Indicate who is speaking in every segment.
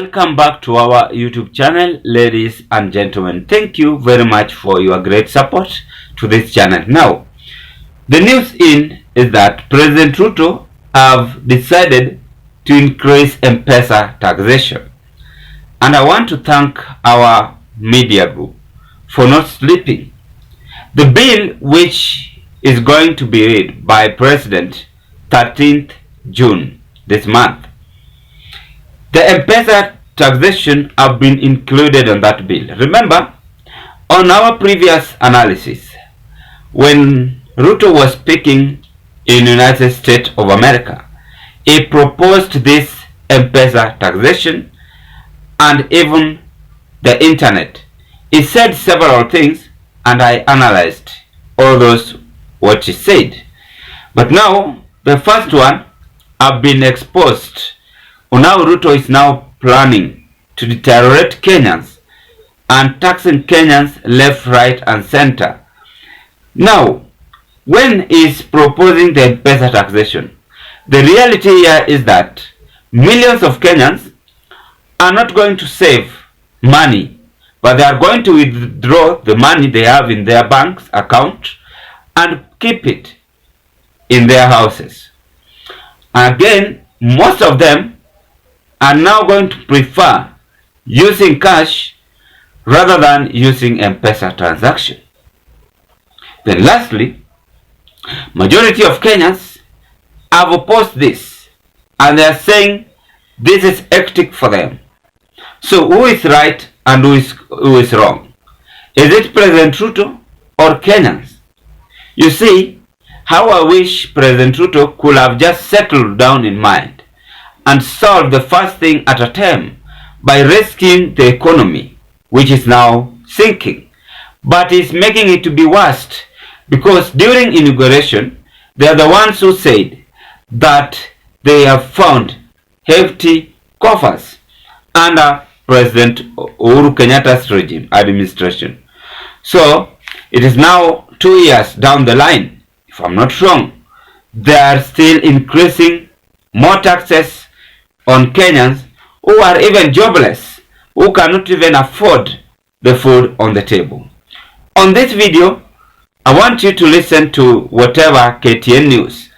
Speaker 1: Welcome back to our YouTube channel, ladies and gentlemen. Thank you very much for your great support to this channel. Now, the news is that President Ruto have decided to increase mpesa taxation. And I want to thank our media group for not sleeping. The bill, which is going to be read by President 13th June this month, the mpesa taxation have been included on that bill. Remember, on our previous analysis, when Ruto was speaking in United States of America, he proposed this mpesa taxation and even the internet. He said several things and I analyzed all those what he said. But now, the first one have been exposed. Now Ruto is now planning to deteriorate Kenyans and taxing Kenyans left, right and center. Now, when he is proposing the mpesa taxation, the reality here is that millions of Kenyans are not going to save money, but they are going to withdraw the money they have in their bank's account and keep it in their houses. Again, most of them are now going to prefer using cash rather than using mpesa transaction. Then lastly, majority of Kenyans have opposed this and they are saying this is hectic for them. So who is right and who is wrong? Is it President Ruto or Kenyans? You see, how I wish President Ruto could have just settled down in mind and solve the first thing at a time by rescuing the economy, which is now sinking. But he's making it to be worse because during inauguration, they are the ones who said that they have found hefty coffers under President Uhuru Kenyatta's regime administration. So it is now 2 years down the line, if I'm not wrong, they are still increasing more taxes on Kenyans who are even jobless, who cannot even afford the food on the table. On this video, I want you to listen to whatever KTN News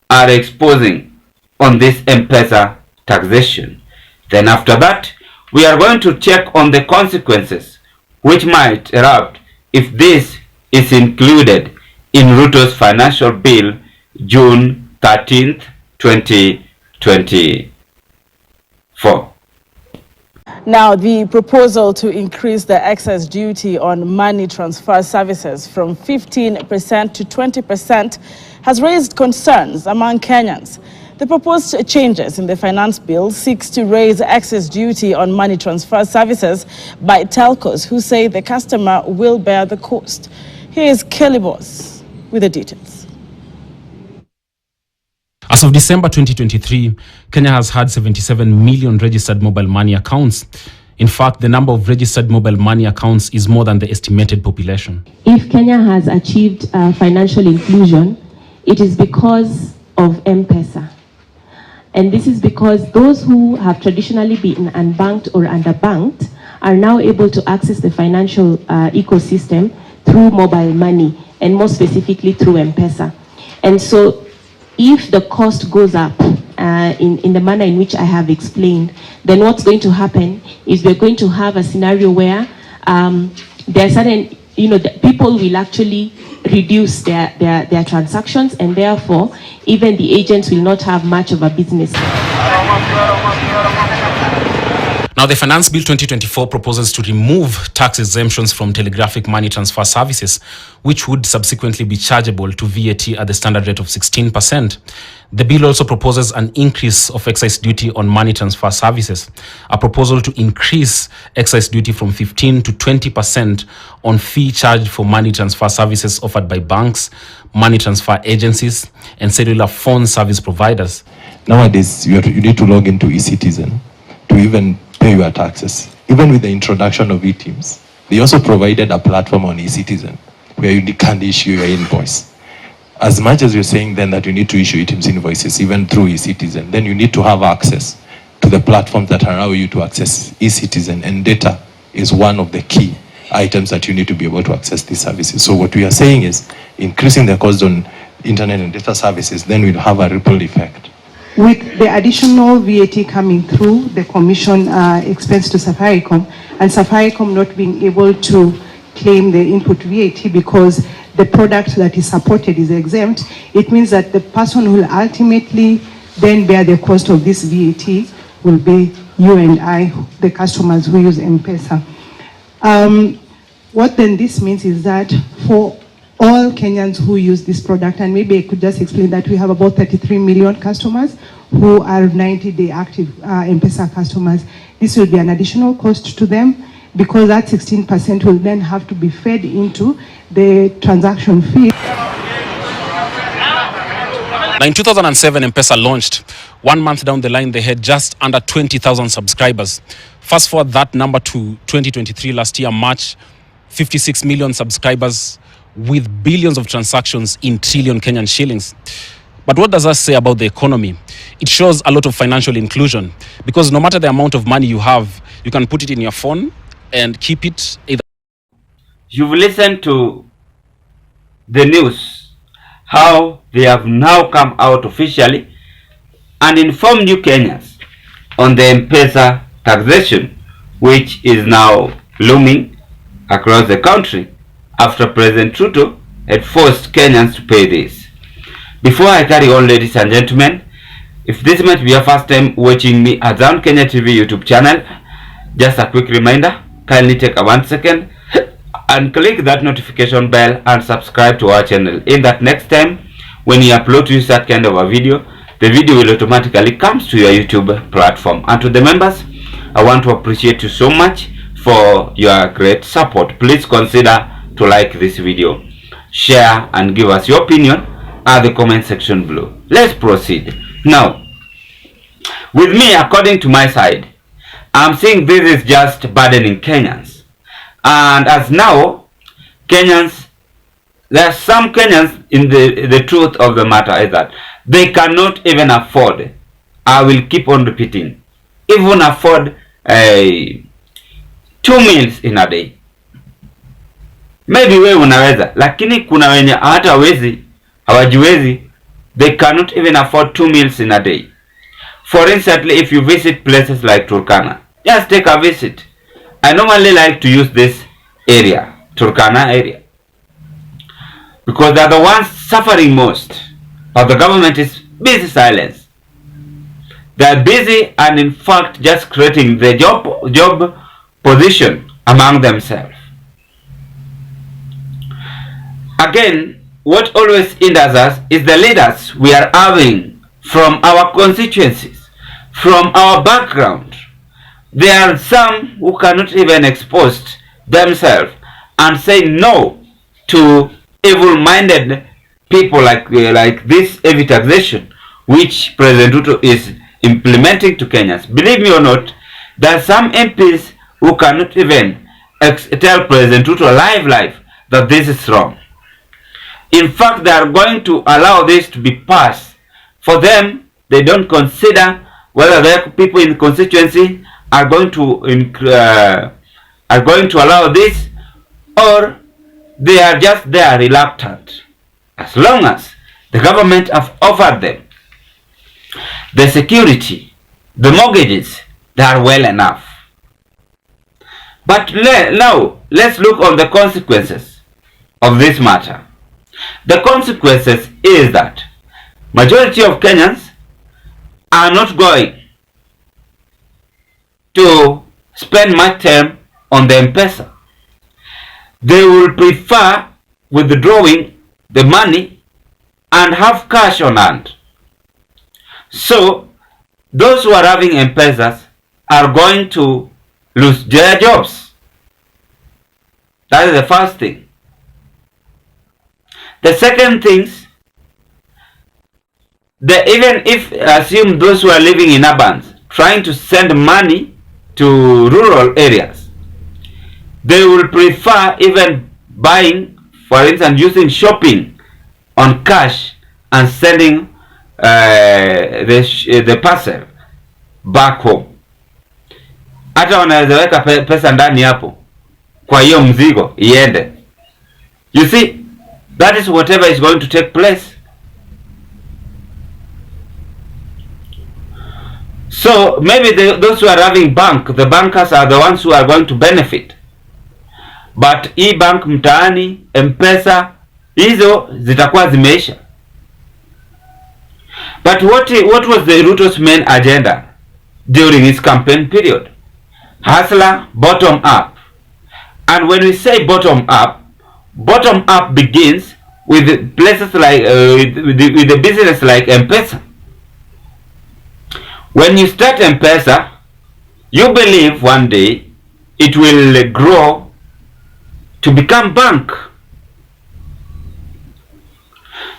Speaker 1: are exposing on this mpesa taxation. Then after that, we are going to check on the consequences which might erupt if this is included in Ruto's financial bill June 13th, 2024.
Speaker 2: Now, the proposal to increase the excess duty on money transfer services from 15% to 20% has raised concerns among Kenyans. The proposed changes in the finance bill seeks to raise excess duty on money transfer services by telcos who say the customer will bear the cost. Here is Kelly Boss with the details.
Speaker 3: As of December 2023, Kenya has had 77 million registered mobile money accounts. In fact, the number of registered mobile money accounts is more than the estimated population. If Kenya has achieved financial inclusion, it is because of mpesa. And this is because those who have traditionally been unbanked or underbanked are now able to access the financial ecosystem through mobile money, and more specifically through mpesa. And so if the cost goes up in the manner in which I have explained, then what's going to happen is we're going to have a scenario where there are certain, people will actually reduce their transactions, and therefore even the agents will not have much of a business. Now, the Finance Bill 2024 proposes to remove tax exemptions from telegraphic money transfer services, which would subsequently be chargeable to VAT at the standard rate of 16%. The bill also proposes an increase of excise duty on money transfer services, a proposal to increase excise duty from 15 to 20% on fee charged for money transfer services offered by banks, money transfer agencies, and cellular phone service providers.
Speaker 4: Nowadays, you need to log into eCitizen to even pay your taxes. Even with the introduction of e-teams, they also provided a platform on eCitizen where you can issue your invoice. As much as you're saying then that you need to issue e-teams invoices even through eCitizen, then you need to have access to to the platforms that allow you to access eCitizen, and data is one of the key items that you need to be able to access these services. So what we are saying is increasing the cost on internet and data services, then we'll have a ripple effect.
Speaker 5: With the additional VAT coming through, the commission expense to Safaricom, and Safaricom not being able to claim the input VAT because the product that is supported is exempt, it means that the person who will ultimately then bear the cost of this VAT will be you and I, the customers who use mpesa. What then this means is that for all Kenyans who use this product, and maybe I could just explain that we have about 33 million customers who are 90-day active mpesa customers, this will be an additional cost to them because that 16% will then have to be fed into the transaction fee.
Speaker 3: Now in 2007, M-Pesa launched. 1 month down the line, they had just under 20,000 subscribers. Fast forward that number to 2023, last year, March, 56 million subscribers with billions of transactions in trillion Kenyan shillings. But what does that say about the economy? It shows a lot of financial inclusion because no matter the amount of money you have, you can put it in your phone and keep it either.
Speaker 1: You've listened to the news, how they have now come out officially and informed you Kenyans on the M-Pesa taxation, which is now looming across the country after President Ruto had forced Kenyans to pay this. Before I carry on, ladies and gentlemen, if this might be your first time watching me at Down Kenya TV YouTube channel, just a quick reminder, kindly take a 1 second and click that notification bell and subscribe to our channel. In that next time when you upload to use that kind of a video, the video will automatically come to your YouTube platform. And to the members, I want to appreciate you so much for your great support. Please consider to like this video, share and give us your opinion at the comment section below. Let's proceed. Now, with me, according to my side, I'm saying this is just burdening Kenyans. And as now, Kenyans, there are some Kenyans in the truth of the matter is that they cannot even afford, I will keep on repeating, even afford 2 meals in a day. Maybe wewe unaweza, lakini kuna wenye hata hawajiwezi, they cannot even afford 2 meals in a day. For instance, if you visit places like Turkana, just take a visit. I normally like to use this area, Turkana area, because they are the ones suffering most, but the government is busy silence. They are busy and in fact just creating the job position among themselves. Again, what always hinders us is the leaders we are having from our constituencies, from our background. There are some who cannot even expose themselves and say no to evil-minded people like this heavy taxation which President Ruto is implementing to Kenyans. Believe me or not, there are some MPs who cannot even tell President Ruto live that this is wrong. In fact, they are going to allow this to be passed. For them, they don't consider whether the people in the constituency are going to allow this, or they are just there reluctant. As long as the government have offered them the security, the mortgages, they are well enough. But now let's look on the consequences of this matter. The consequences is that majority of Kenyans are not going to spend much time on the M-Pesa. They will prefer withdrawing the money and have cash on hand. So those who are having M-Pesas are going to lose their jobs. That is the first thing. The second thing, even if assume those who are living in urbans trying to send money to rural areas, they will prefer even buying, for instance, using shopping on cash and sending the parcel back home. Hata wanaweza weka pesa ndani hapo kwa hiyo mzigo iende. You see, that is whatever is going to take place. So maybe those who are having the bankers are the ones who are going to benefit. But e-bank mtaani, mpesa, hizo zitakuwa zimeisha. But what was the Ruto's main agenda during his campaign period? Hustler, bottom up. And when we say bottom up begins with places like with the business like mpesa. When you start mpesa, you believe one day it will grow to become bank.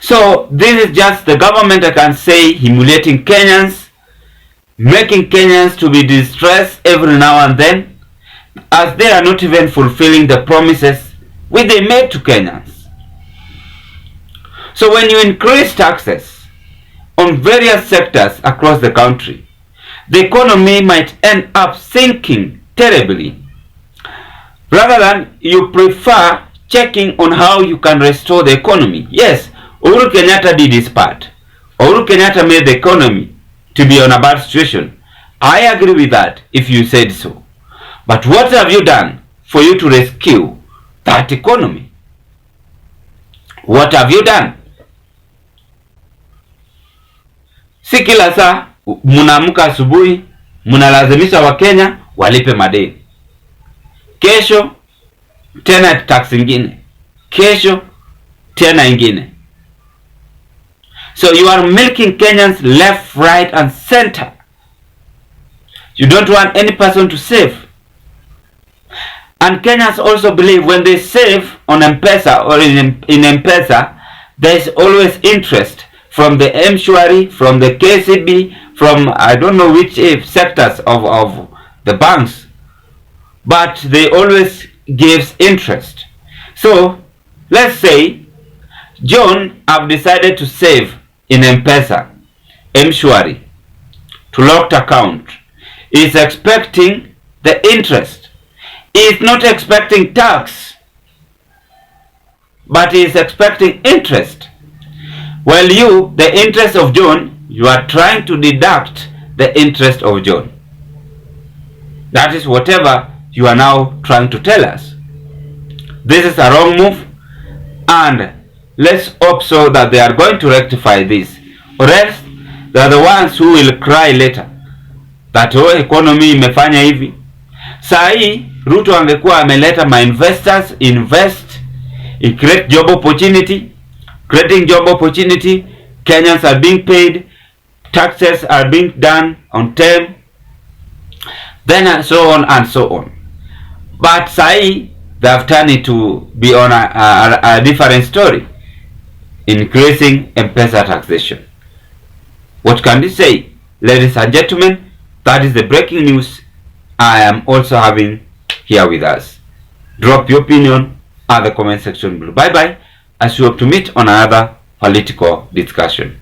Speaker 1: So this is just the government, I can say, humiliating Kenyans, making Kenyans to be distressed every now and then, as they are not even fulfilling the promises which they made to Kenyans. So when you increase taxes on various sectors across the country, the economy might end up sinking terribly, rather than you prefer checking on how you can restore the economy. Yes, Uhuru Kenyatta did his part. Uhuru Kenyatta made the economy to be on a bad situation. I agree with that if you said so. But what have you done for you to rescue that economy? What have you done? Si kila saa mnaamka asubuhi mnalazimisha Wakenya walipe madeni. Kesho tena tax ingine. Kesho tena ingine. So you are milking Kenyans left, right and center. You don't want any person to save. And Kenyans also believe when they save on mpesa or in mpesa, there is always interest from the M-Shwari, from the KCB, from I don't know which sectors of the banks. But they always gives interest. So let's say John have decided to save in mpesa, M-Shwari, to locked account. He is expecting the interest. He is not expecting tax, but he is expecting interest. While you, the interest of John, you are trying to deduct the interest of John. That is whatever you are now trying to tell us. This is a wrong move, and let's hope so that they are going to rectify this, or else they are the ones who will cry later that economy imefanya hivi. Saa hii Ruto angekuwa ameleta my investors invest, create job opportunity. Creating job opportunity, Kenyans are being paid, taxes are being done on time, then so on and so on. But saa hii they have turned it to be on a different story, increasing mpesa taxation. What can you say, ladies and gentlemen? That is the breaking news I am also having here with us. Drop your opinion at the comment section below. Bye bye, as we hope to meet on another political discussion.